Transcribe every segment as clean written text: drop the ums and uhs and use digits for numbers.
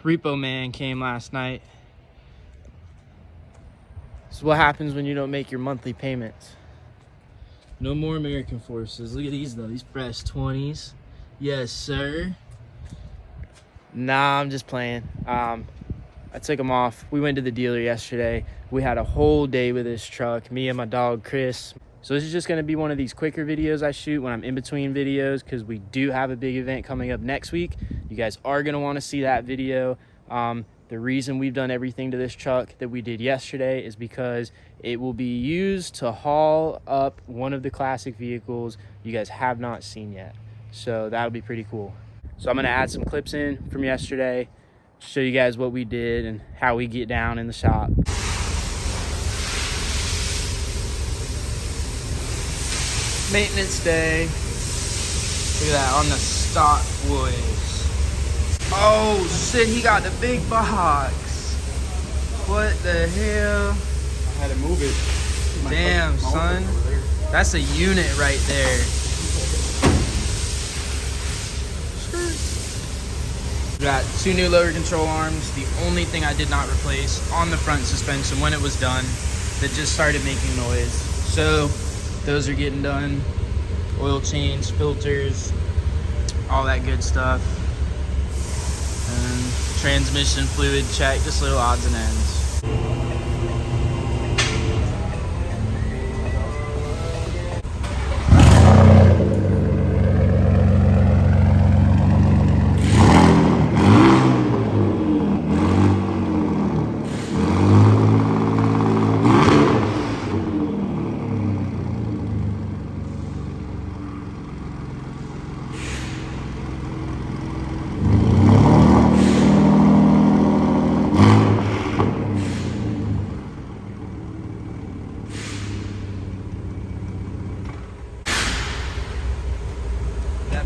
Repo man came last night. This is what happens when you don't make your monthly payments. No more American Forces. Look at these though, these fresh 20s. Yes, sir. Nah, I'm just playing. I took them off. We went to the dealer yesterday. We had a whole day with this truck, me and my dog, Chris. So this is just gonna be one of these quicker videos I shoot when I'm in between videos, because we do have a big event coming up next week. You guys are gonna wanna see that video. The reason we've done everything to this truck that we did yesterday is because it will be used to haul up one of the classic vehicles you guys have not seen yet. So that'll be pretty cool. So I'm gonna add some clips in from yesterday, show you guys what we did and how we get down in the shop. Maintenance day. Look at that on the stock boys. Oh shit, he got the big box. What the hell? I had to move it. Damn, son. That's a unit right there. We got 2 new lower control arms. The only thing I did not replace on the front suspension when it was done that just started making noise. So those are getting done. Oil change, filters, all that good stuff. And transmission fluid check, just little odds and ends.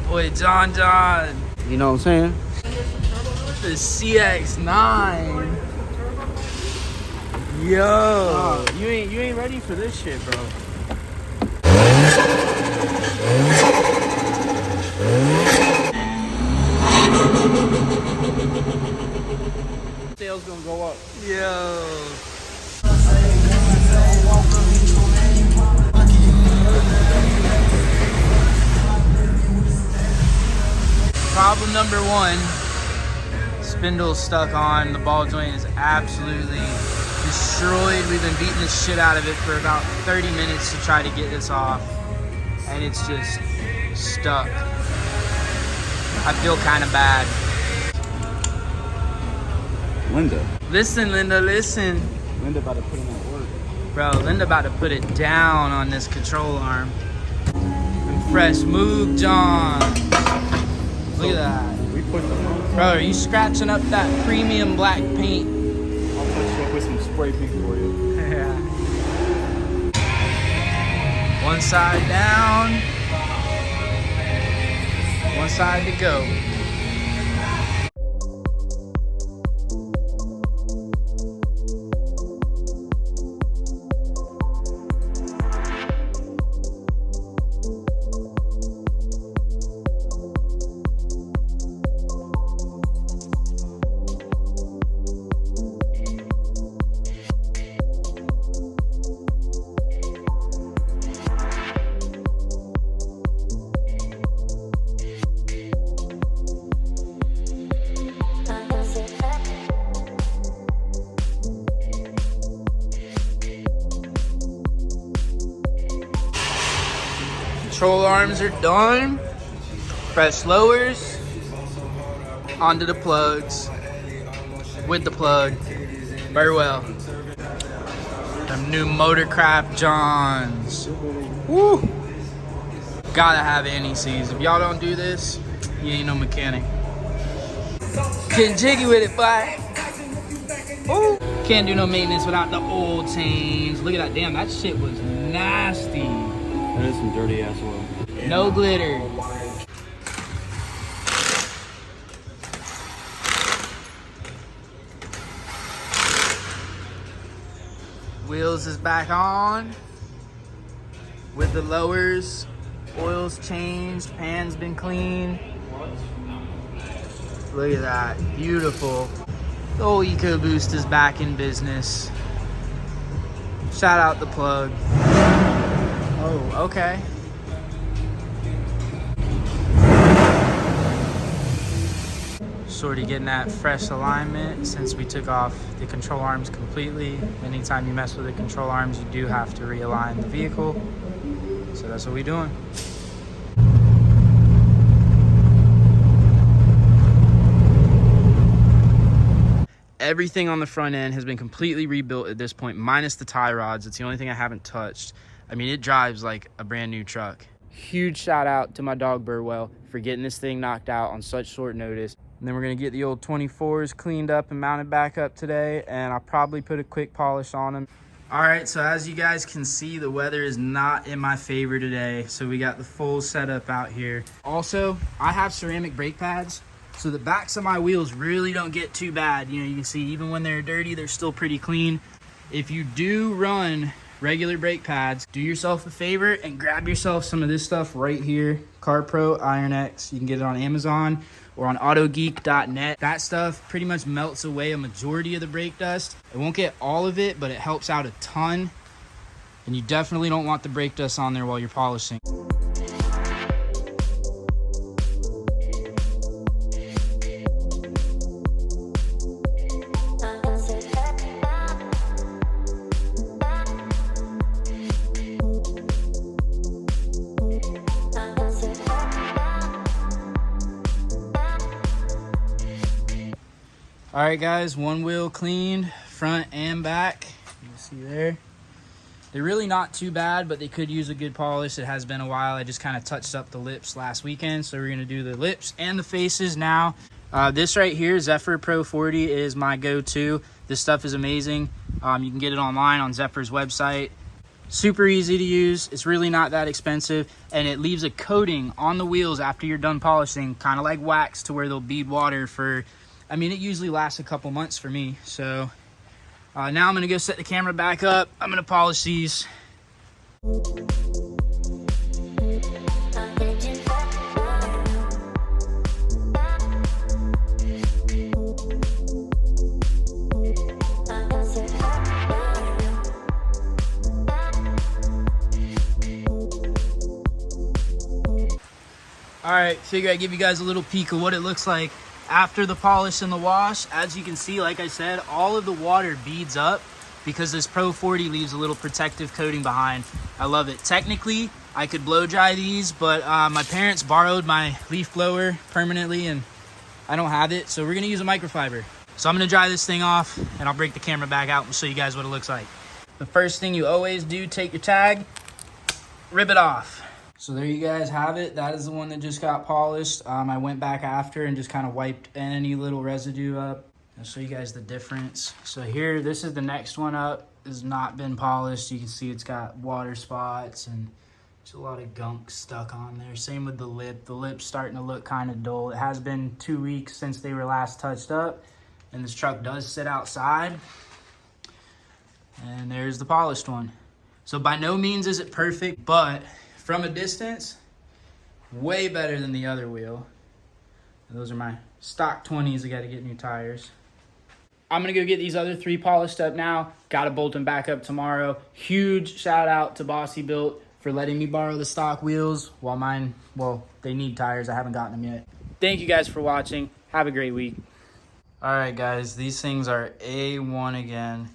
Boy, John. You know what I'm saying? The CX-9. Yo, you ain't ready for this shit, bro. Sales gonna go up. Yo. Problem number 1, spindle's stuck on. The ball joint is absolutely destroyed. We've been beating the shit out of it for about 30 minutes to try to get this off, and it's just stuck. I feel kind of bad. Linda. Listen, Linda, listen. Linda about to put in that work. Bro, Linda about to put it down on this control arm. And fresh move, John. Look at that. We put the Bro, are you scratching up that premium black paint? I'll touch you up with some spray paint for you. Yeah. One side down. One side to go. Control arms are done. Press lowers onto the plugs with the plug. Very well. Them new Motorcraft Johns. Woo! Gotta have NECs. If y'all don't do this, you ain't no mechanic. Getting jiggy with it, boy. Ooh. Can't do no maintenance without the oil change. Look at that. Damn, that shit was nasty. That is some dirty ass oil. No glitter. Wheels is back on with the lowers. Oil's changed, pan's been cleaned. Look at that, beautiful. The old EcoBoost is back in business. Shout out the plug. Oh, okay. Sort of getting that fresh alignment since we took off the control arms completely. Anytime you mess with the control arms, you do have to realign the vehicle. So that's what we're doing. Everything on the front end has been completely rebuilt at this point, minus the tie rods. It's the only thing I haven't touched. I mean, it drives like a brand new truck. Huge shout out to my dog Burwell for getting this thing knocked out on such short notice. And then we're gonna get the old 24s cleaned up and mounted back up today, and I'll probably put a quick polish on them. All right, so as you guys can see, the weather is not in my favor today. So we got the full setup out here. Also, I have ceramic brake pads, so the backs of my wheels really don't get too bad. You know, you can see even when they're dirty, they're still pretty clean. If you do run regular brake pads, do yourself a favor and grab yourself some of this stuff right here. CarPro Iron X. You can get it on Amazon or on autogeek.net. That stuff pretty much melts away a majority of the brake dust. It won't get all of it, but it helps out a ton. And you definitely don't want the brake dust on there while you're polishing. All right, guys, one wheel cleaned, front and back. You can see there. They're really not too bad, but they could use a good polish. It has been a while. I just kind of touched up the lips last weekend, so we're gonna do the lips and the faces now. This right here, Zephyr Pro 40, is my go-to. This stuff is amazing. You can get it online on Zephyr's website. Super easy to use. It's really not that expensive, and it leaves a coating on the wheels after you're done polishing, kind of like wax, to where they'll bead water for, I mean, it usually lasts a couple months for me. So now I'm gonna go set the camera back up. I'm gonna polish these. All right, figure I'd give you guys a little peek of what it looks like after the polish and the wash. As you can see, like I said, all of the water beads up because this Pro 40 leaves a little protective coating behind. I love it. Technically, I could blow dry these, but my parents borrowed my leaf blower permanently and I don't have it, so we're gonna use a microfiber. So I'm gonna dry this thing off and I'll break the camera back out and show you guys what it looks like. The first thing you always do, take your tag, rip it off. So there you guys have it. That is the one that just got polished. I went back after and just kind of wiped any little residue up. I'll show you guys the difference. So here, this is the next one up. It has not been polished. You can see it's got water spots and there's a lot of gunk stuck on there. Same with the lip. The lip's starting to look kind of dull. It has been 2 weeks since they were last touched up, and this truck does sit outside. And there's the polished one. So by no means is it perfect, but from a distance, way better than the other wheel. Those are my stock 20s. I got to get new tires. I'm going to go get these other 3 polished up now. Got to bolt them back up tomorrow. Huge shout out to Bossy Built for letting me borrow the stock wheels while mine, well, they need tires. I haven't gotten them yet. Thank you guys for watching. Have a great week. All right, guys, these things are A1 again.